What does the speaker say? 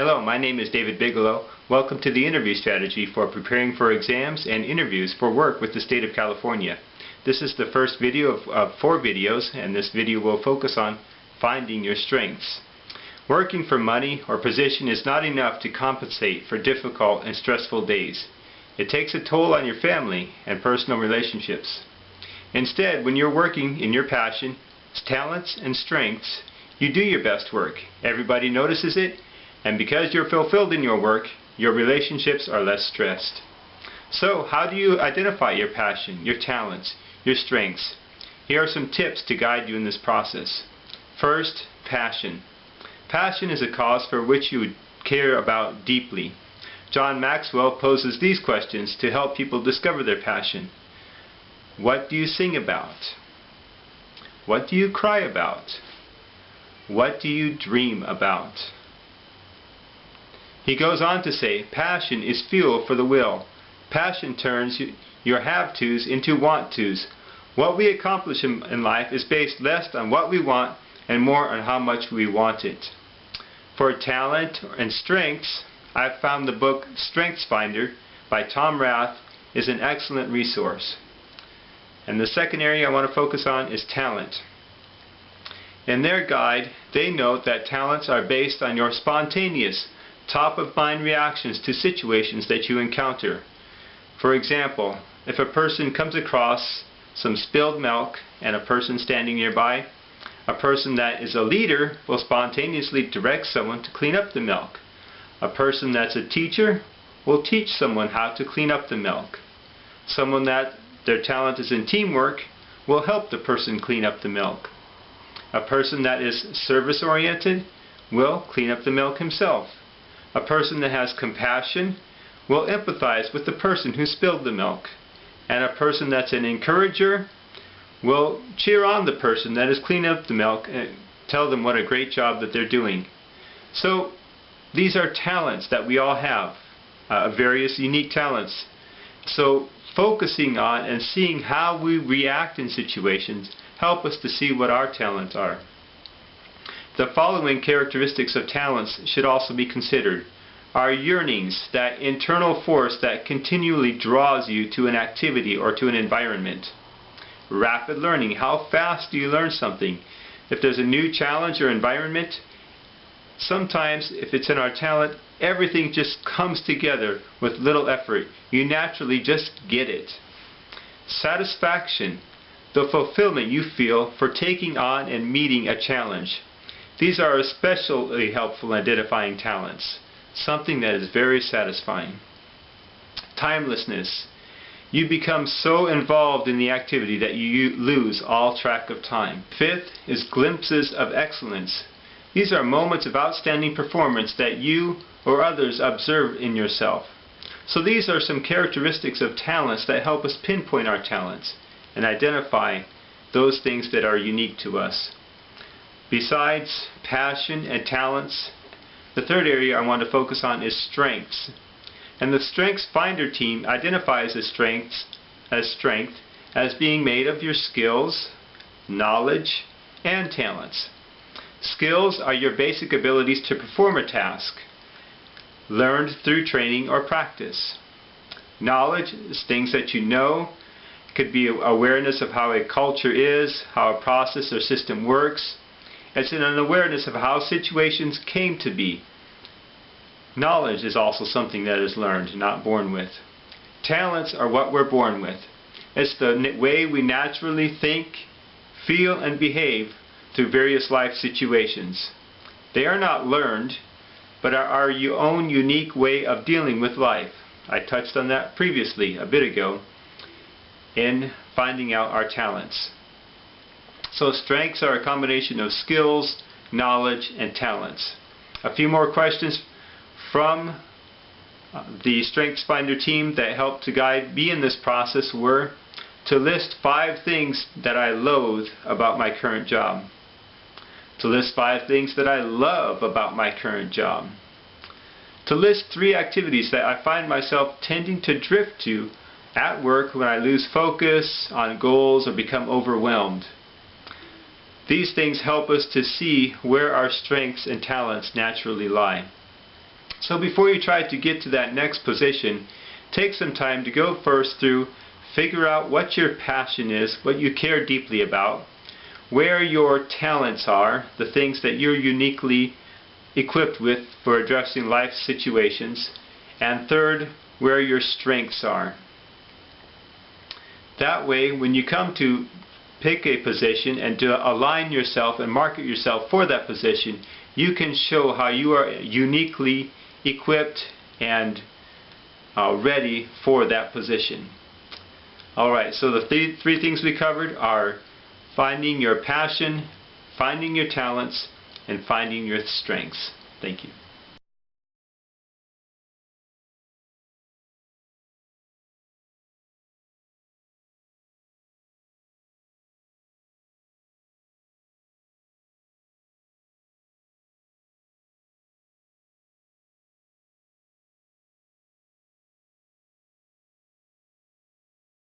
Hello, my name is David Bigelow. Welcome to the interview strategy for preparing for exams and interviews for work with the state of California. This is the first video of 4 videos, and this video will focus on finding your strengths. Working for money or position is not enough to compensate for difficult and stressful days. It takes a toll on your family and personal relationships. Instead, when you're working in your passion, talents, and strengths, you do your best work. Everybody notices it, and because you're fulfilled in your work, your relationships are less stressed. So, how do you identify your passion, your talents, your strengths? Here are some tips to guide you in this process. First, passion. Passion is a cause for which you care about deeply. John Maxwell poses these questions to help people discover their passion. What do you sing about? What do you cry about? What do you dream about? He goes on to say, passion is fuel for the will. Passion turns your have-tos into want-tos. What we accomplish in life is based less on what we want and more on how much we want it. For talent and strengths, I've found the book Strengths Finder by Tom Rath is an excellent resource. And the second area I want to focus on is talent. In their guide, they note that talents are based on your spontaneous, top-of-mind reactions to situations that you encounter. For example, if a person comes across some spilled milk and a person standing nearby, a person that is a leader will spontaneously direct someone to clean up the milk. A person that's a teacher will teach someone how to clean up the milk. Someone that their talent is in teamwork will help the person clean up the milk. A person that is service-oriented will clean up the milk himself. A person that has compassion will empathize with the person who spilled the milk. And a person that's an encourager will cheer on the person that is cleaning up the milk and tell them what a great job that they're doing. So these are talents that we all have, various unique talents. So focusing on and seeing how we react in situations help us to see what our talents are. The following characteristics of talents should also be considered. Our yearnings, that internal force that continually draws you to an activity or to an environment. Rapid learning, how fast do you learn something? If there's a new challenge or environment, sometimes if it's in our talent, everything just comes together with little effort. You naturally just get it. Satisfaction, the fulfillment you feel for taking on and meeting a challenge. These are especially helpful in identifying talents, something that is very satisfying. Timelessness. You become so involved in the activity that you lose all track of time. Fifth is glimpses of excellence. These are moments of outstanding performance that you or others observe in yourself. So these are some characteristics of talents that help us pinpoint our talents and identify those things that are unique to us. Besides passion and talents, the third area I want to focus on is strengths. And the Strengths Finder team identifies the strength as being made of your skills, knowledge, and talents. Skills are your basic abilities to perform a task, learned through training or practice. Knowledge is things that you know. It could be awareness of how a culture is, how a process or system works. It's an awareness of how situations came to be. Knowledge is also something that is learned, not born with. Talents are what we're born with. It's the way we naturally think, feel, and behave through various life situations. They are not learned, but are our own unique way of dealing with life. I touched on that previously, a bit ago, in finding out our talents. So strengths are a combination of skills, knowledge, and talents. A few more questions from the Strengths Finder team that helped to guide me in this process were to list 5 things that I loathe about my current job. To list 5 things that I love about my current job. To list 3 activities that I find myself tending to drift to at work when I lose focus on goals or become overwhelmed. These things help us to see where our strengths and talents naturally lie. So before you try to get to that next position, take some time to go first through, figure out what your passion is, what you care deeply about, where your talents are, the things that you're uniquely equipped with for addressing life situations, and third, where your strengths are. That way, when you come to pick a position and to align yourself and market yourself for that position, you can show how you are uniquely equipped and ready for that position. Alright, so the three things we covered are finding your passion, finding your talents, and finding your strengths. Thank you.